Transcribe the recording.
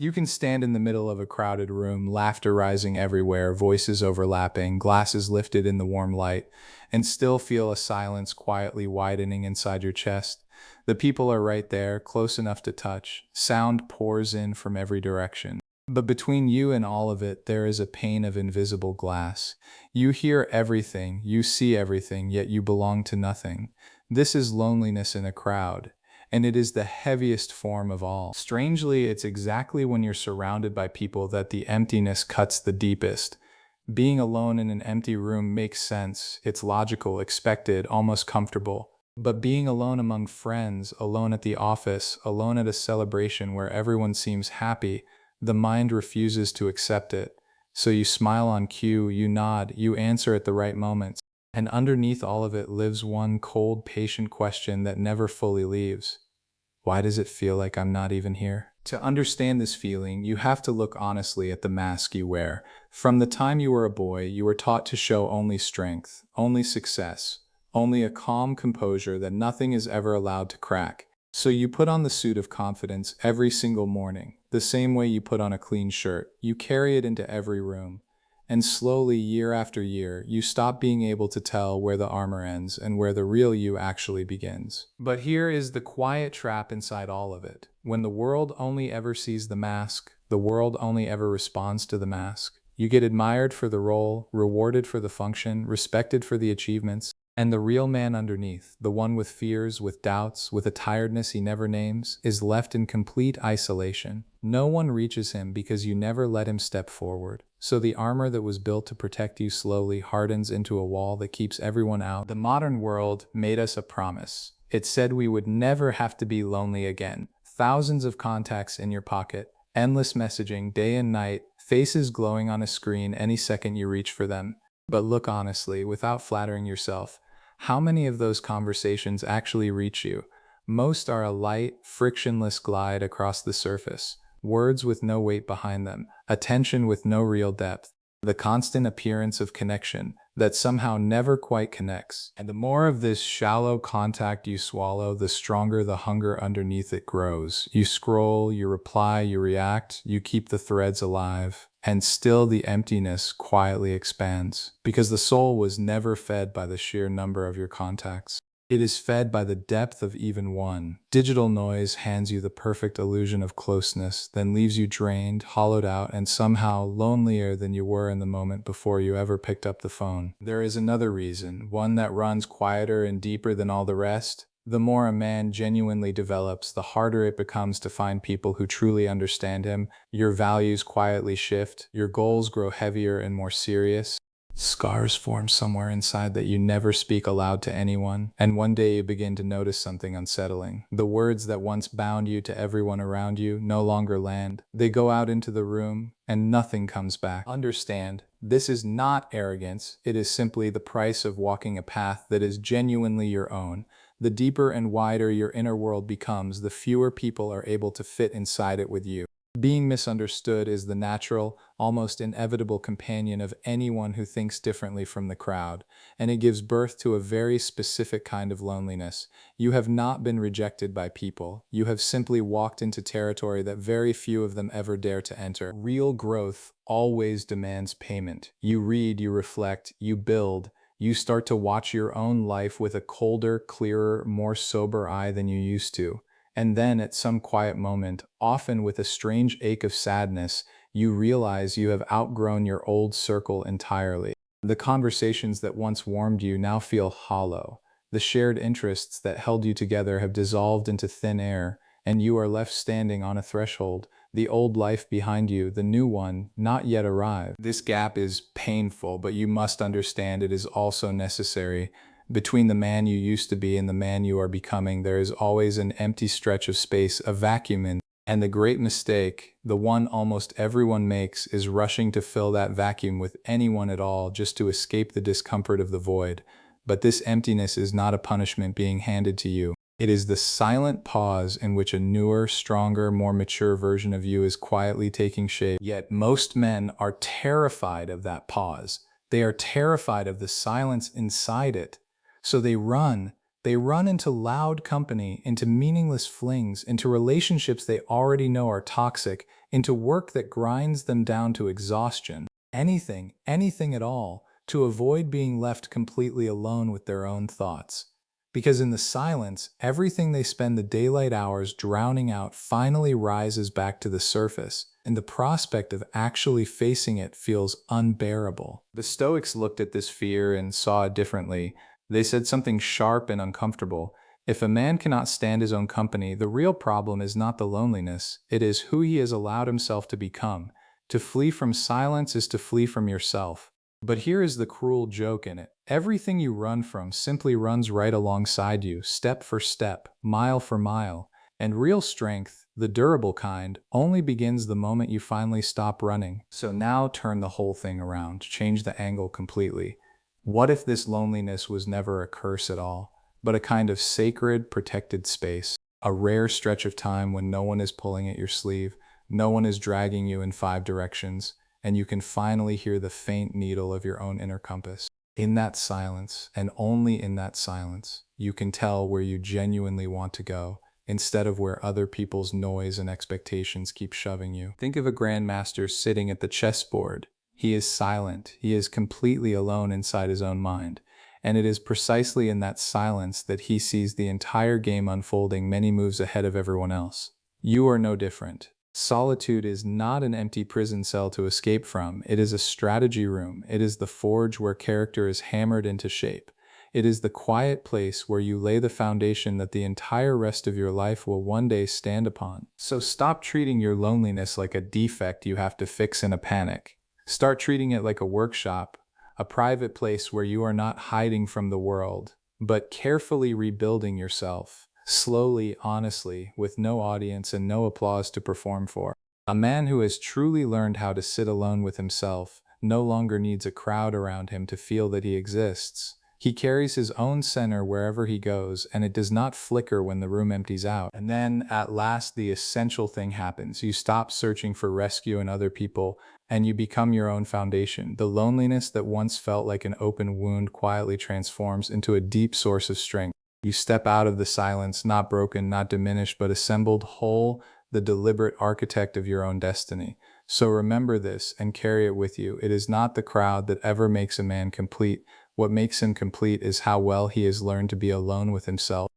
You can stand in the middle of a crowded room, laughter rising everywhere, voices overlapping, glasses lifted in the warm light, and still feel a silence quietly widening inside your chest. The people are right there, close enough to touch. Sound pours in from every direction. But between you and all of it, there is a pane of invisible glass. You hear everything, you see everything, yet you belong to nothing. This is loneliness in a crowd, and it is the heaviest form of all. Strangely, it's exactly when you're surrounded by people that the emptiness cuts the deepest. Being alone in an empty room makes sense. It's logical, expected, almost comfortable. But being alone among friends, alone at the office, alone at a celebration where everyone seems happy, the mind refuses to accept it. So you smile on cue, you nod, you answer at the right moments. And underneath all of it lives one cold, patient question that never fully leaves. Why does it feel like I'm not even here? To understand this feeling, you have to look honestly at the mask you wear. From the time you were a boy, you were taught to show only strength, only success, only a calm composure that nothing is ever allowed to crack. So you put on the suit of confidence every single morning, the same way you put on a clean shirt. You carry it into every room. And slowly, year after year, you stop being able to tell where the armor ends and where the real you actually begins. But here is the quiet trap inside all of it. When the world only ever sees the mask, the world only ever responds to the mask. You get admired for the role, rewarded for the function, respected for the achievements, and the real man underneath, the one with fears, with doubts, with a tiredness he never names, is left in complete isolation. No one reaches him because you never let him step forward. So the armor that was built to protect you slowly hardens into a wall that keeps everyone out. The modern world made us a promise. It said we would never have to be lonely again. Thousands of contacts in your pocket, endless messaging day and night, faces glowing on a screen any second you reach for them. But look honestly, without flattering yourself, how many of those conversations actually reach you? Most are a light, frictionless glide across the surface, words with no weight behind them, attention with no real depth, the constant appearance of connection that somehow never quite connects. And the more of this shallow contact you swallow, the stronger the hunger underneath it grows. You scroll, you reply, you react, you keep the threads alive, and still the emptiness quietly expands, because the soul was never fed by the sheer number of your contacts. It is fed by the depth of even one. Digital noise hands you the perfect illusion of closeness, then leaves you drained, hollowed out, and somehow lonelier than you were in the moment before you ever picked up the phone. There is another reason, one that runs quieter and deeper than all the rest. The more a man genuinely develops, the harder it becomes to find people who truly understand him. Your values quietly shift, your goals grow heavier and more serious. Scars form somewhere inside that you never speak aloud to anyone, and one day you begin to notice something unsettling. The words that once bound you to everyone around you no longer land. They go out into the room, and nothing comes back. Understand, this is not arrogance, it is simply the price of walking a path that is genuinely your own. The deeper and wider your inner world becomes, the fewer people are able to fit inside it with you. Being misunderstood is the natural, almost inevitable companion of anyone who thinks differently from the crowd, and it gives birth to a very specific kind of loneliness. You have not been rejected by people. You have simply walked into territory that very few of them ever dare to enter. Real growth always demands payment. You read, you reflect, you build. You start to watch your own life with a colder, clearer, more sober eye than you used to. And then at some quiet moment, often with a strange ache of sadness, you realize you have outgrown your old circle entirely. The conversations that once warmed you now feel hollow. The shared interests that held you together have dissolved into thin air, and you are left standing on a threshold, the old life behind you, the new one not yet arrived. This gap is painful, but you must understand it is also necessary. Between the man you used to be and the man you are becoming, there is always an empty stretch of space, a vacuum in. And the great mistake, the one almost everyone makes, is rushing to fill that vacuum with anyone at all just to escape the discomfort of the void. But this emptiness is not a punishment being handed to you. It is the silent pause in which a newer, stronger, more mature version of you is quietly taking shape. Yet most men are terrified of that pause. They are terrified of the silence inside it. So they run, They run into loud company, into meaningless flings, into relationships they already know are toxic, into work that grinds them down to exhaustion. Anything at all, to avoid being left completely alone with their own thoughts. Because in the silence, everything they spend the daylight hours drowning out finally rises back to the surface, and the prospect of actually facing it feels unbearable. The Stoics looked at this fear and saw it differently. They said something sharp and uncomfortable. If a man cannot stand his own company, the real problem is not the loneliness, it is who he has allowed himself to become. To flee from silence is to flee from yourself. But here is the cruel joke in it. Everything you run from simply runs right alongside you, step for step, mile for mile. And real strength, the durable kind, only begins the moment you finally stop running. So now turn the whole thing around, change the angle completely. What if this loneliness was never a curse at all, but a kind of sacred, protected space? A rare stretch of time when no one is pulling at your sleeve, no one is dragging you in 5 directions, and you can finally hear the faint needle of your own inner compass. In that silence, and only in that silence, you can tell where you genuinely want to go, instead of where other people's noise and expectations keep shoving you. Think of a grandmaster sitting at the chessboard. He is silent. He is completely alone inside his own mind. And it is precisely in that silence that he sees the entire game unfolding many moves ahead of everyone else. You are no different. Solitude is not an empty prison cell to escape from. It is a strategy room. It is the forge where character is hammered into shape. It is the quiet place where you lay the foundation that the entire rest of your life will one day stand upon. So stop treating your loneliness like a defect you have to fix in a panic. Start treating it like a workshop, a private place where you are not hiding from the world, but carefully rebuilding yourself, slowly, honestly, with no audience and no applause to perform for. A man who has truly learned how to sit alone with himself no longer needs a crowd around him to feel that he exists. He carries his own center wherever he goes, and it does not flicker when the room empties out. And then, at last, the essential thing happens. You stop searching for rescue in other people, and you become your own foundation. The loneliness that once felt like an open wound quietly transforms into a deep source of strength. You step out of the silence, not broken, not diminished, but assembled whole, the deliberate architect of your own destiny. So remember this and carry it with you. It is not the crowd that ever makes a man complete. What makes him complete is how well he has learned to be alone with himself.